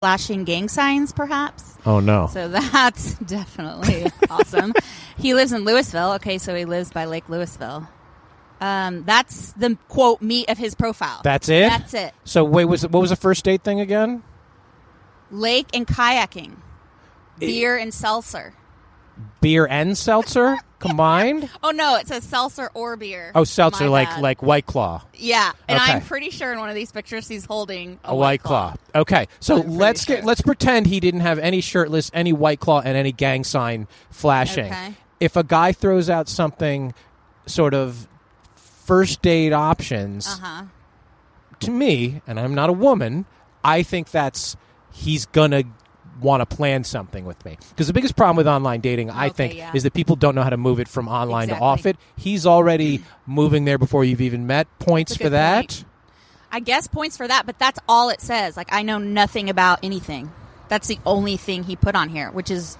flashing gang signs, perhaps. Oh, no. So that's definitely awesome. He lives in Louisville. Okay, so he lives by Lake Louisville. That's the, quote, meat of his profile. That's it? That's it. So, wait, what was the first date thing again? Lake and kayaking. Beer and seltzer. Beer and seltzer combined? Oh, no, it says seltzer or beer. Oh, seltzer, like White Claw. Yeah, and Okay. I'm pretty sure in one of these pictures he's holding a White Claw. Okay, so let's pretend he didn't have any shirtless, any White Claw, and any gang sign flashing. Okay. If a guy throws out something sort of first date options, to me, and I'm not a woman, I think he's gonna want to plan something with me. Because the biggest problem with online dating, I think, is that people don't know how to move it from online to off it. He's already moving there before you've even met. Points for that? Point. I guess points for that, but that's all it says. Like, I know nothing about anything. That's the only thing he put on here, which is,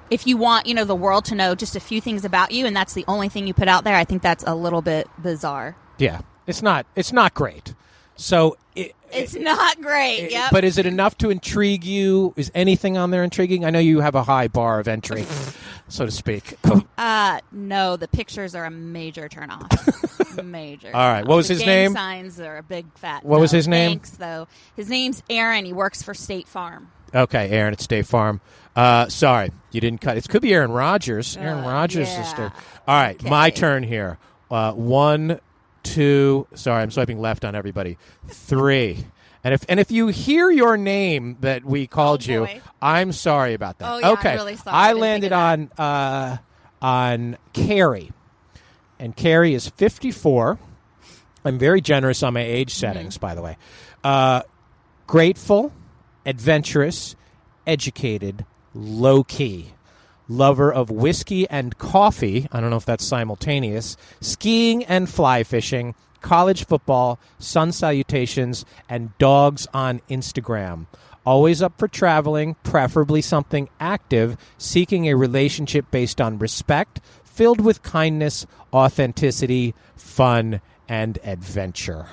if you want, the world to know just a few things about you, and that's the only thing you put out there, I think that's a little bit bizarre. Yeah, it's not great. So it's not great. Yep. But is it enough to intrigue you? Is anything on there intriguing? I know you have a high bar of entry, so to speak. No, the pictures are a major turnoff. Major. All right. What was his name? Signs are a big fat. What was his name? Thanks, though. His name's Aaron. He works for State Farm. Okay, Aaron at State Farm. Sorry, you didn't cut. It could be Aaron Rodgers. Aaron Rodgers' sister. All right, my turn here. 1, 2. Sorry, I'm swiping left on everybody. 3. And if you hear your name that we called you, I'm sorry about that. Oh, yeah, okay. I'm really sorry. I landed on Carrie, and Carrie is 54. I'm very generous on my age settings, by the way. Grateful, adventurous, educated, low-key. Lover of whiskey and coffee, I don't know if that's simultaneous, skiing and fly fishing, college football, sun salutations, and dogs on Instagram. Always up for traveling, preferably something active, seeking a relationship based on respect, filled with kindness, authenticity, fun, and adventure.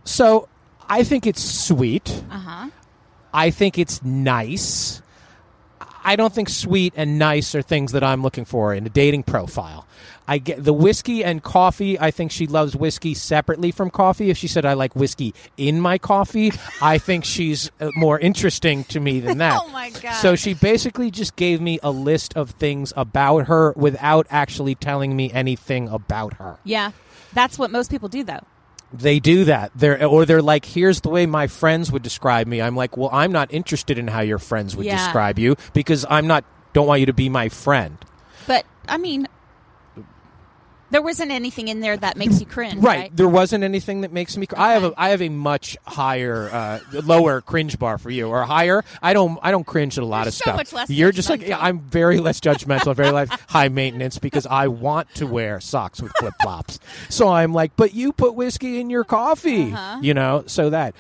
So, I think it's sweet. I think it's nice. I don't think sweet and nice are things that I'm looking for in a dating profile. I get the whiskey and coffee. I think she loves whiskey separately from coffee. If she said, I like whiskey in my coffee, I think she's more interesting to me than that. Oh, my God. So she basically just gave me a list of things about her without actually telling me anything about her. Yeah, that's what most people do, though. They do that. They're like, here's the way my friends would describe me. I'm like, well, I'm not interested in how your friends would describe you because don't want you to be my friend. But, I mean, there wasn't anything in there that makes you cringe, right? There wasn't anything that makes me. I have a much higher, lower cringe bar for you, or higher. I don't cringe at a lot of stuff. Much less You're just like, I'm very less judgmental, very less high maintenance because I want to wear socks with flip flops. So I'm like, but you put whiskey in your coffee, So that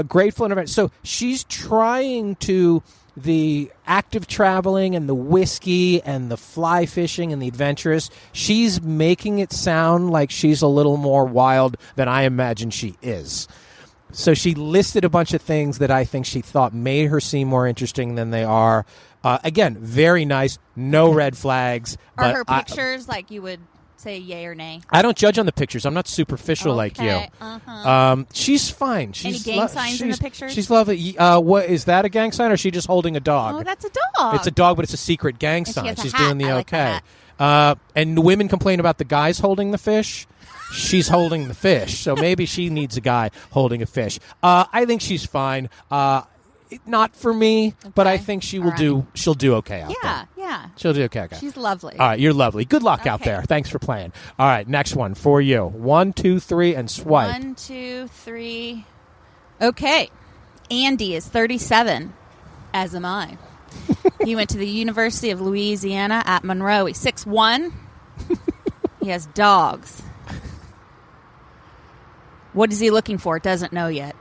grateful and so she's trying to. The active traveling and the whiskey and the fly fishing and the adventurous, she's making it sound like she's a little more wild than I imagine she is. So she listed a bunch of things that I think she thought made her seem more interesting than they are. Again, very nice, no red flags. Are her pictures like you would say yay or nay? I don't judge on the pictures. I'm not superficial like you. She's fine. She's any gang signs in the pictures? She's lovely. What is that, a gang sign, or is she just holding a dog? Oh, that's a dog. It's a dog, but it's a secret gang and sign. She's hat. doing the okay. And the women complain about the guys holding the fish. She's holding the fish, so maybe she needs a guy holding a fish. I think she's fine. Not for me, but I think she will do. She'll do okay out there. Yeah. She'll do okay. She's lovely. All right, you're lovely. Good luck out there. Thanks for playing. All right, next one for you. 1, 2, 3, and swipe. 1, 2, 3. Okay. Andy is 37, as am I. He went to the University of Louisiana at Monroe. He's 6'1". He has dogs. What is he looking for? Doesn't know yet.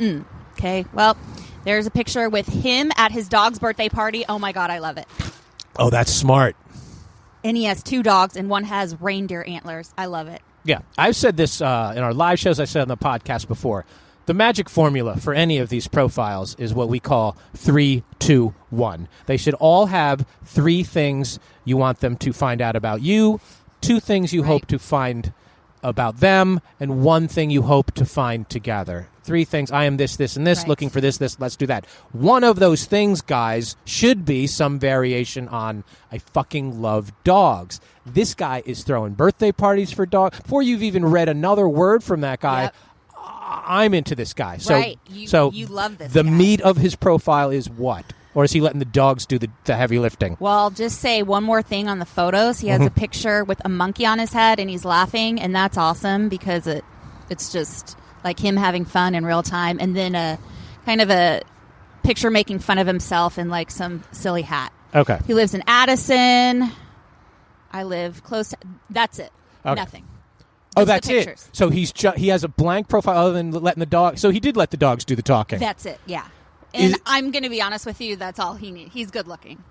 Okay, well, there's a picture with him at his dog's birthday party. Oh, my God, I love it. Oh, that's smart. And he has 2 dogs, and one has reindeer antlers. I love it. Yeah, I've said this in our live shows. I said on the podcast before. The magic formula for any of these profiles is what we call 3, 2, 1. They should all have 3 things you want them to find out about you, 2 things you hope to find about them, and 1 thing you hope to find together. 3 things, I am this, this, and this, looking for this, let's do that. One of those things, guys, should be some variation on I fucking love dogs. This guy is throwing birthday parties for dogs. Before you've even read another word from that guy, I'm into this guy. So, you love this The guy. meat of his profile is what? Or is he letting the dogs do the heavy lifting? Well, I'll just say one more thing on the photos. He has a picture with a monkey on his head, and he's laughing, and that's awesome because it's just like him having fun in real time. And then a kind of a picture making fun of himself in like some silly hat. Okay. He lives in Addison. I live close to... That's it. Okay. Nothing. That's it. So he has a blank profile other than letting the dog... So he did let the dogs do the talking. That's it, yeah. And I'm going to be honest with you, that's all he needs. He's good looking.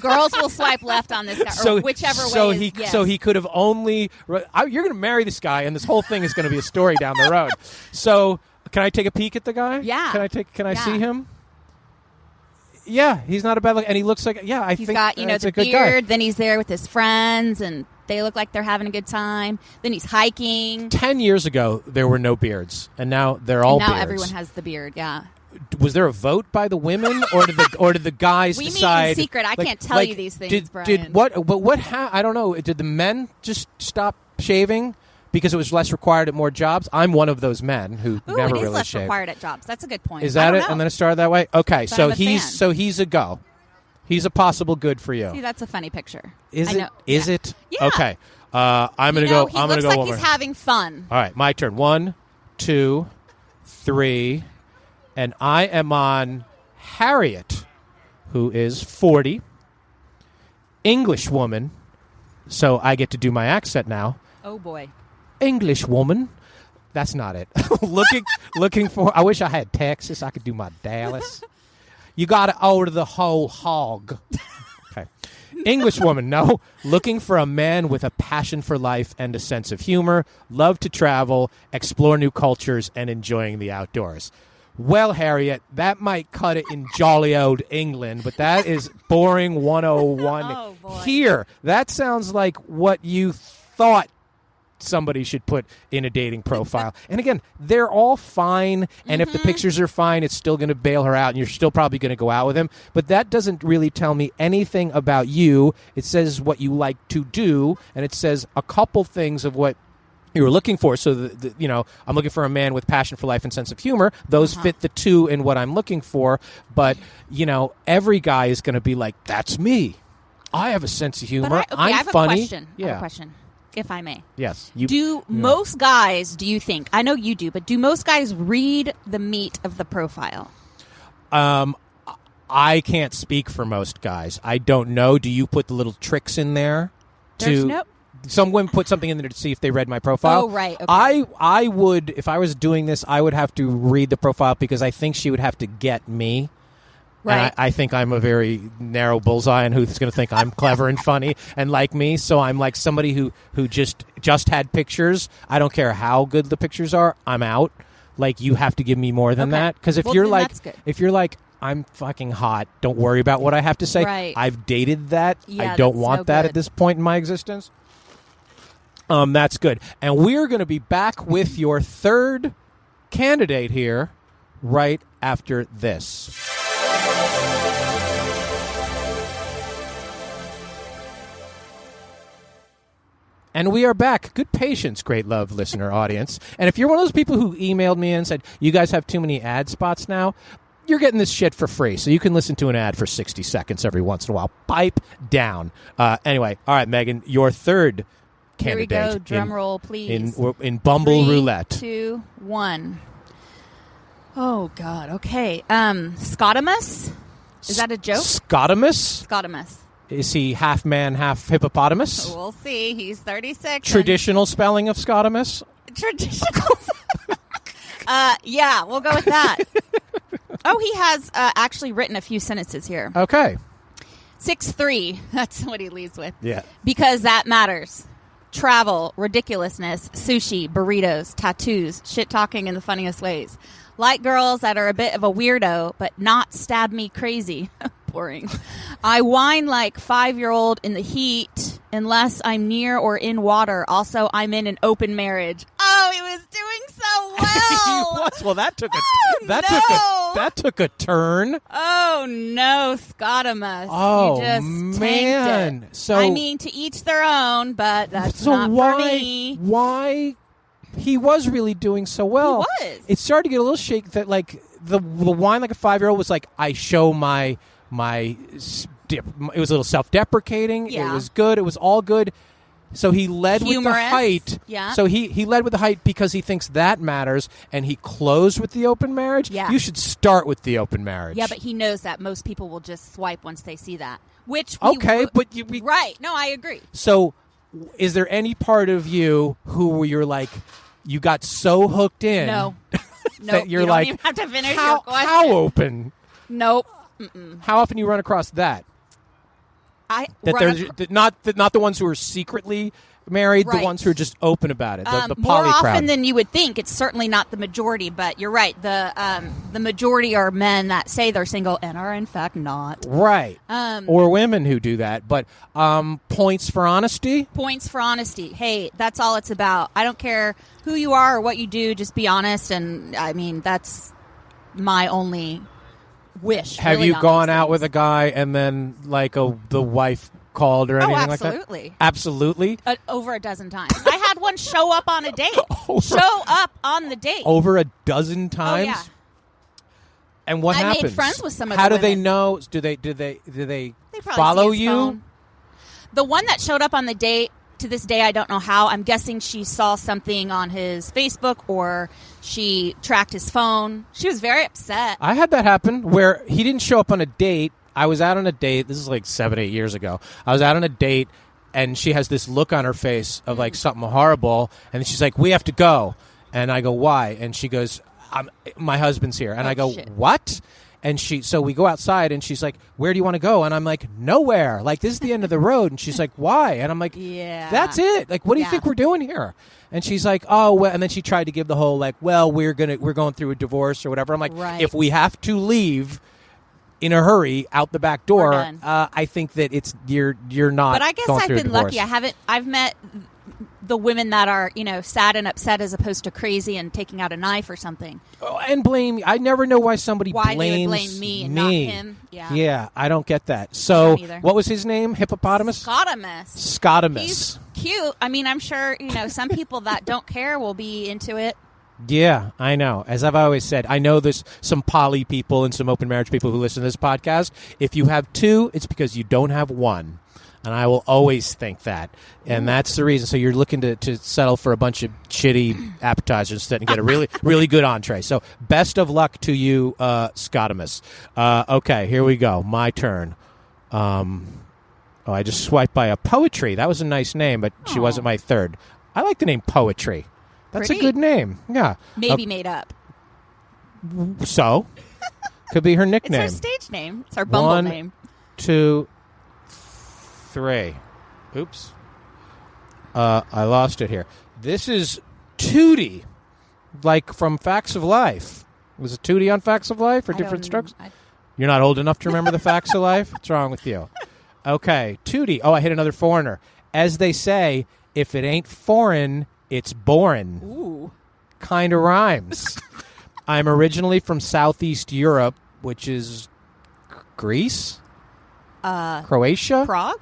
Girls will swipe left on this guy, or whichever way. So he could have only... You're going to marry this guy, and this whole thing is going to be a story down the road. So can I take a peek at the guy? Yeah. Can I see him? Yeah, he's not a bad look, and he looks like... Yeah, I he's think got, that's the a good beard, guy. then he's there with his friends, and they look like they're having a good time. Then he's hiking. 10 years ago, there were no beards, and now they're all beards. Now everyone has the beard, yeah. Was there a vote by the women, or did the guys we decide? We meet in secret. I can't tell you these things, Brian. I don't know. Did the men just stop shaving because it was less required at more jobs? I'm one of those men who never it really is less shaved. required at jobs. That's a good point. Is that it? Know. And then it started that way. Okay, but he's a go. He's a possible good for you. See, that's a funny picture. Is it? Is it? Yeah. Okay. I'm gonna go. I'm gonna go. He looks like he's having fun. All right, my turn. 1, 2, 3. And I am on Harriet, who is 40, English woman. So I get to do my accent now. Oh, boy. English woman. That's not it. looking for... I wish I had Texas. I could do my Dallas. You got to order the whole hog. Okay. English woman, no. Looking for a man with a passion for life and a sense of humor, love to travel, explore new cultures, and enjoying the outdoors. Well, Harriet, that might cut it in jolly old England, but that is boring 101 here. That sounds like what you thought somebody should put in a dating profile. And again, they're all fine, and if the pictures are fine, it's still going to bail her out, and you're still probably going to go out with him. But that doesn't really tell me anything about you. It says what you like to do, and it says a couple things of what you were looking for. So, I'm looking for a man with passion for life and sense of humor. Those fit the 2 in what I'm looking for. But, every guy is going to be like, that's me. I have a sense of humor. I have funny. A question. Yeah. I have a question, if I may. Yes. Most guys, do you think, I know you do, but do most guys read the meat of the profile? I can't speak for most guys. I don't know. Do you put the little tricks in there? Some women put something in there to see if they read my profile. Oh, right. Okay. I would, if I was doing this, I would have to read the profile because I think she would have to get me. Right. And I think I'm a very narrow bullseye and who's going to think I'm clever and funny and like me. So I'm like somebody who just had pictures. I don't care how good the pictures are. I'm out. Like, you have to give me more than that. Because if you're like, I'm fucking hot, don't worry about what I have to say. Right. I've dated that. Yeah, I don't want that at this point in my existence. That's good. And we're going to be back with your third candidate here right after this. And we are back. Good patience, great love listener audience. And if you're one of those people who emailed me and said, you guys have too many ad spots now, you're getting this shit for free. So you can listen to an ad for 60 seconds every once in a while. Pipe down. Anyway, all right, Megan, your third candidate. Here we go. Drum roll, please. In Bumble 3, Roulette. 2, 1. Oh, God. Okay. Scotamus? Is that a joke? Scotamus? Scotamus. Is he half man, half hippopotamus? We'll see. He's 36. Traditional spelling of Scotamus? Traditional. Yeah, we'll go with that. Oh, he has actually written a few sentences here. Okay. 6'3". That's what he leads with. Yeah. Because that matters. travel, ridiculousness, sushi, burritos, tattoos, shit-talking in the funniest ways. Like girls that are a bit of a weirdo, but not stab me crazy. Boring. I whine like 5-year-old in the heat unless I'm near or in water. Also, I'm in an open marriage. Oh, he was doing so well. He was. Well, that took a turn. Oh no, Scotamus. Oh you just man. Tanked it. So I mean, to each their own, but that's not for me. Why he was really doing so well? He was. It started to get a little shaky. That like the whine like a 5-year-old was like, I show my. It was a little self-deprecating. Yeah. It was good. It was all good. So he led Humorous. with the height. Yeah. So he led with the height because he thinks that matters, and he closed with the open marriage. Yeah. You should start with the open marriage. Yeah, but he knows that most people will just swipe once they see that. Which right? No, I agree. So, is there any part of you who you're like, you got so hooked in? No. That you're you like, don't even have to finish your question. How open? Nope. How often do you run across that? Not the ones who are secretly married, right. The ones who are just open about it. The more poly often crowd. than you would think. It's certainly not the majority, but you're right. The majority are men that say they're single and are in fact not. Right. Or women who do that. But points for honesty. Points for honesty. Hey, that's all it's about. I don't care who you are or what you do. Just be honest. And I mean, that's my only wish. Have really, you on gone these out things. with a guy and then like the wife called or anything like that? Absolutely. Absolutely. Over a dozen times. I had one show up on a date. Show up on the date. Over a dozen times? Oh, yeah. And what happens? I made friends with some of How the do they women. know? Do they They probably follow see his you? phone. The one that showed up on the date, to this day, I don't know how. I'm guessing she saw something on his Facebook or she tracked his phone. She was very upset. I had that happen where he didn't show up on a date. I was out on a date. This is like 7-8 years ago. I was out on a date, and she has this look on her face of like something horrible. And she's like, "We have to go." And I go, "Why?" And she goes, "My husband's here." And I go, shit. "What?" And so we go outside, and she's like, "Where do you want to go?" And I'm like, "Nowhere. Like, this is the end of the road." And she's like, "Why?" And I'm like, Yeah. "That's it. Like, what do you think we're doing here?" And she's like, "Oh, well," and then she tried to give the whole like, "Well, we're going through a divorce or whatever." I'm like, Right. "If we have to leave in a hurry out the back door, We're done. I think that you're not." But I guess going I've through a been divorce. lucky. I've met the women that are, sad and upset as opposed to crazy and taking out a knife or something. Oh, and blame. I never know why somebody Why blames they would blame me and not him. Yeah, I don't get that. So, either. what was his name? Hippopotamus? Scotamus. He's cute. I mean, I'm sure, some people that don't care will be into it. Yeah, I know. As I've always said, I know there's some poly people and some open marriage people who listen to this podcast. If you have two, it's because you don't have one. And I will always think that. And that's the reason. So you're looking to settle for a bunch of shitty appetizers instead and get a really, really good entree. So best of luck to you, Scotamus. Okay, here we go. My turn. I just swiped by a Poetry. That was a nice name, but she wasn't my third. I like the name Poetry. That's Pretty. a good name. Yeah. Maybe made up. So, could be her It's nickname. her stage name. It's her Bumble 1, name. 2, 3. Oops. I lost it here. This is Tootie, like from Facts of Life. Was it Tootie on Facts of Life or Different Strokes? You're not old enough to remember the Facts of Life? What's wrong with you? Okay, Tootie. Oh, I hit another foreigner. As they say, if it ain't foreign, it's boring. Ooh. Kind of rhymes. I'm originally from Southeast Europe, which is Greece? Croatia? Prague?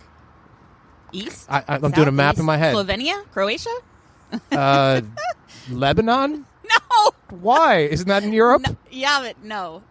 East? I'm doing a map in my head. Slovenia? Croatia? Lebanon? No. Why? Isn't that in Europe? No. Yeah, but no.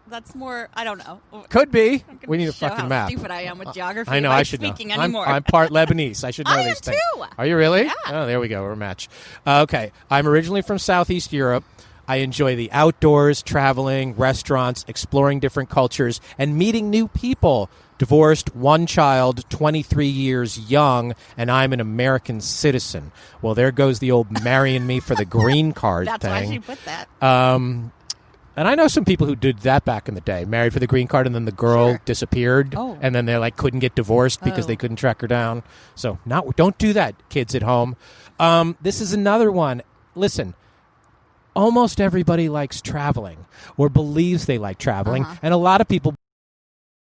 That's more, I don't know. Could be. We need a Show fucking how map. stupid I am with geography. I know. by I should know. speaking anymore. I'm part Lebanese. I should know I these am things. too. Are you really? Yeah. Oh, there we go. We're a match. Okay. I'm originally from Southeast Europe. I enjoy the outdoors, traveling, restaurants, exploring different cultures, and meeting new people. Divorced, one child, 23 years young, and I'm an American citizen. Well, there goes the old marrying me for the green card That's thing. why she put that. And I know some people who did that back in the day, married for the green card, and then the girl disappeared, and then they like couldn't get divorced because they couldn't track her down. So don't do that, kids at home. This is another one. Listen, almost everybody likes traveling or believes they like traveling, and a lot of people